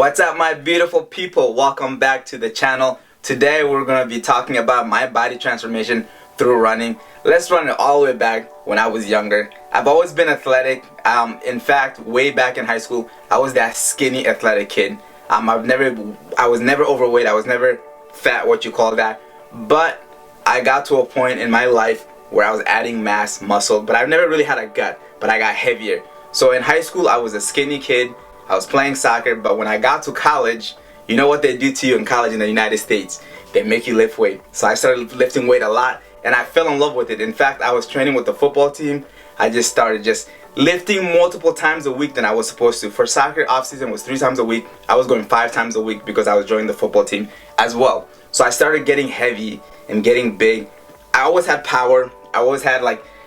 What's up, my beautiful people? Welcome back to the channel. Today we're going to be talking about my body transformation through running. Let's run it all the way back when I was younger. I've always been athletic. In fact, way back in high school, I was that skinny athletic kid. I was never overweight. I was never fat, what you call that. But I got to a point in my life where I was adding mass, muscle, but I've never really had a gut, but I got heavier. So in high school, I was a skinny kid. I was playing soccer, but when I got to college, you know what they do to you in college in the United States? They make you lift weight. So I started lifting weight a lot, and I fell in love with it. In fact, I was training with the football team. I just started lifting multiple times a week than I was supposed to. For soccer, off season was 3 times a week. I was going 5 times a week because I was joining the football team as well. So I started getting heavy and getting big. I always had power. I always had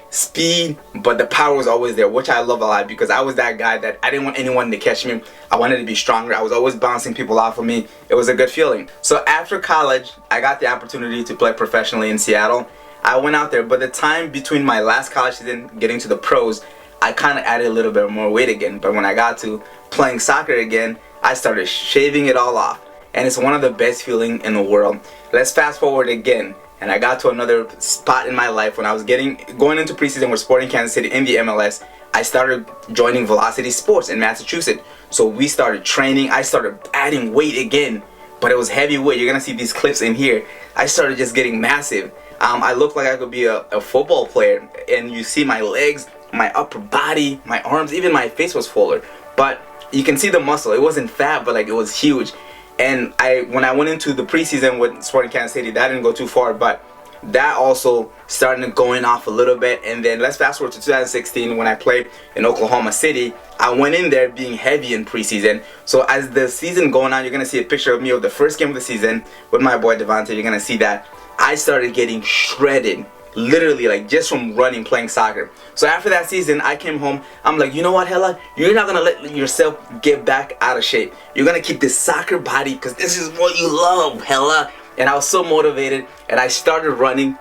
speed, but the power was always there, which I love a lot because I was that guy that I didn't want anyone to catch me. I wanted to be stronger. I was always bouncing people off of me. It was a good feeling. So after college, I got the opportunity to play professionally in Seattle. I went out there, but the time between my last college season getting to the pros, I kind of added a little bit more weight again. But when I got to playing soccer again, I started shaving it all off, and it's one of the best feelings in the world. Let's fast forward again. And I got to another spot in my life when I was going into preseason with Sporting Kansas City in the MLS. I started joining Velocity Sports in Massachusetts. So we started training. I started adding weight again, but it was heavy weight. You're gonna see these clips in here. I started just getting massive. I looked like I could be a football player, and you see my legs, my upper body, my arms, even my face was fuller. But you can see the muscle. It wasn't fat, but it was huge. And when I went into the preseason with Sporting Kansas City, that didn't go too far, but that also started going off a little bit. And then let's fast forward to 2016 when I played in Oklahoma City. I went in there being heavy in preseason. So as the season going on, you're going to see a picture of me of the first game of the season with my boy Devontae. You're going to see that I started getting shredded. Literally, just from running, playing soccer. So after that season, I came home. I'm like, you know what, Hella? You're not gonna let yourself get back out of shape. You're gonna keep this soccer body because this is what you love, Hella. And I was so motivated, and I started running.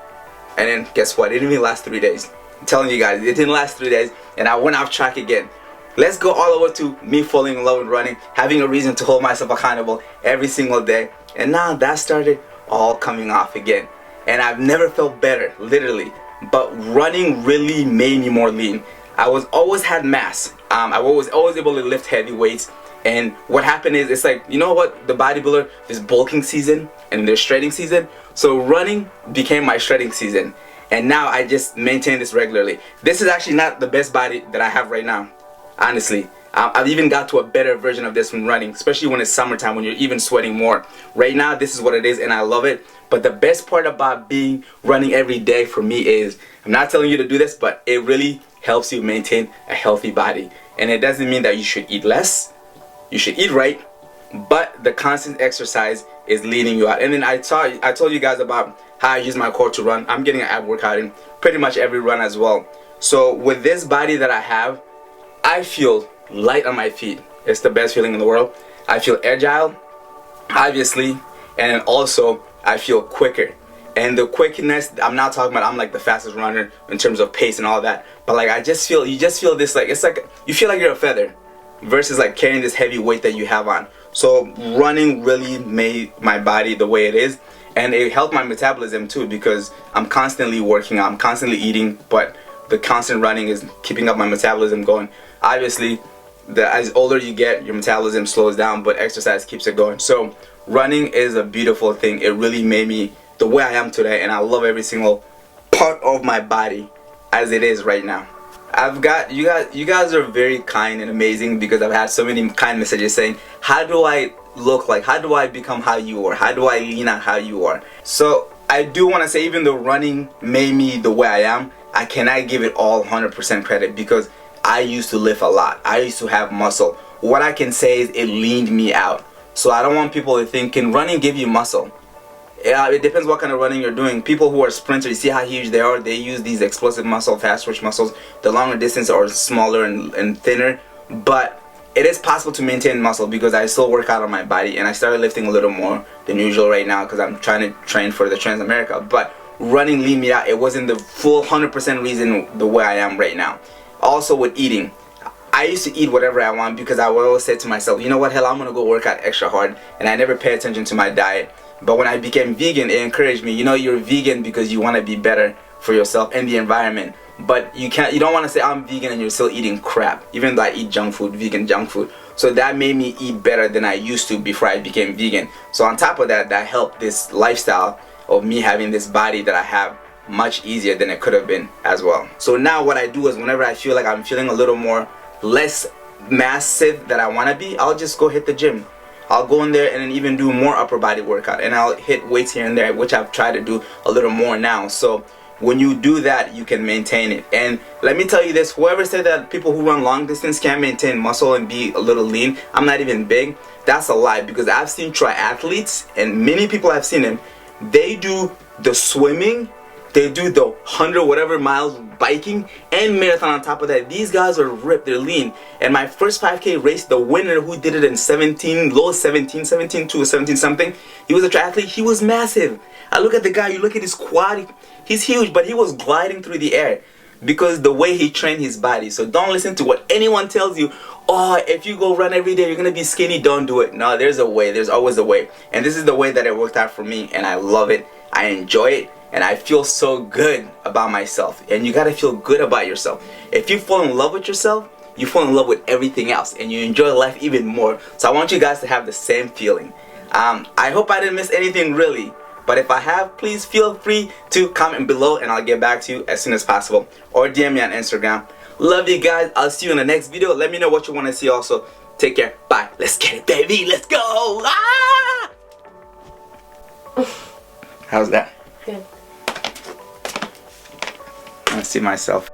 And then guess what? It didn't even last 3 days. I'm telling you guys, it didn't last 3 days, and I went off track again. Let's go all the way to me falling in love with running, having a reason to hold myself accountable every single day, and now that started all coming off again. And I've never felt better, literally. But running really made me more lean. I always had mass. I was always able to lift heavy weights. And what happened is, it's like, you know what, the bodybuilder, there's bulking season and there's shredding season. So running became my shredding season. And now I just maintain this regularly. This is actually not the best body that I have right now, honestly. I've even got to a better version of this when running, especially when it's summertime, when you're even sweating more. Right now, this is what it is, and I love it. But the best part about running every day for me is, I'm not telling you to do this, but it really helps you maintain a healthy body. And it doesn't mean that you should eat less. You should eat right, but the constant exercise is leading you out. And then I told you guys about how I use my core to run. I'm getting an ab workout in pretty much every run as well. So with this body that I have, I feel light on my feet. It's the best feeling in the world. I feel agile, obviously, and also I feel quicker. And the quickness, I'm not talking about I'm like the fastest runner in terms of pace and all that, but you just feel this, it's like you feel like you're a feather versus carrying this heavy weight that you have on. So running really made my body the way it is, and it helped my metabolism too, because I'm constantly working out, I'm constantly eating, but the constant running is keeping up my metabolism going. Obviously, as older you get, your metabolism slows down, but exercise keeps it going. So running is a beautiful thing. It really made me the way I am today, and I love every single part of my body as it is right now. You guys are very kind and amazing, because I've had so many kind messages saying, how do I look like? How do I become how you are? How do I lean out how you are? So I do want to say, even though running made me the way I am, I cannot give it all 100% credit, because I used to lift a lot. I used to have muscle. What I can say is it leaned me out. So I don't want people to think, can running give you muscle? Yeah, it depends what kind of running you're doing. People who are sprinters, you see how huge they are? They use these explosive muscle, fast twitch muscles. The longer distance are smaller and thinner. But it is possible to maintain muscle, because I still work out on my body, and I started lifting a little more than usual right now because I'm trying to train for the Trans America. But running leaned me out. It wasn't the full 100% reason the way I am right now. Also with eating, I used to eat whatever I want because I would always say to myself, you know what, hell, I'm gonna go work out extra hard, and I never pay attention to my diet. But when I became vegan, it encouraged me, you know, you're vegan because you want to be better for yourself and the environment. But you don't want to say I'm vegan and you're still eating crap, even though I eat junk food, vegan junk food. So that made me eat better than I used to before I became vegan. So on top of that, that helped this lifestyle of me having this body that I have much easier than it could have been as well. So now what I do is whenever I feel like I'm feeling a little more less massive that I want to be, I'll just go hit the gym. I'll go in there and then even do more upper body workout, and I'll hit weights here and there, which I've tried to do a little more now. So when you do that, you can maintain it. And let me tell you this, whoever said that people who run long distance can't maintain muscle and be a little lean, I'm not even big, that's a lie. Because I've seen triathletes, and many people I've seen them, they do the swimming, they do the 100 whatever miles biking and marathon on top of that. These guys are ripped, they're lean. And my first 5K race, the winner who did it in 17 or 17 something, he was a triathlete, he was massive. I look at the guy, you look at his quad, he's huge, but he was gliding through the air because the way he trained his body. So don't listen to what anyone tells you, oh, if you go run every day, you're gonna be skinny, don't do it. No, there's a way, there's always a way. And this is the way that it worked out for me, and I love it, I enjoy it. And I feel so good about myself. And you gotta feel good about yourself. If you fall in love with yourself, you fall in love with everything else, and you enjoy life even more. So I want you guys to have the same feeling. I hope I didn't miss anything really, but if I have, please feel free to comment below and I'll get back to you as soon as possible, or DM me on Instagram. Love you guys. I'll see you in the next video. Let me know what you want to see also. Take care. Bye. Let's get it, baby. Let's go. Ah! How's that? Good. I see myself.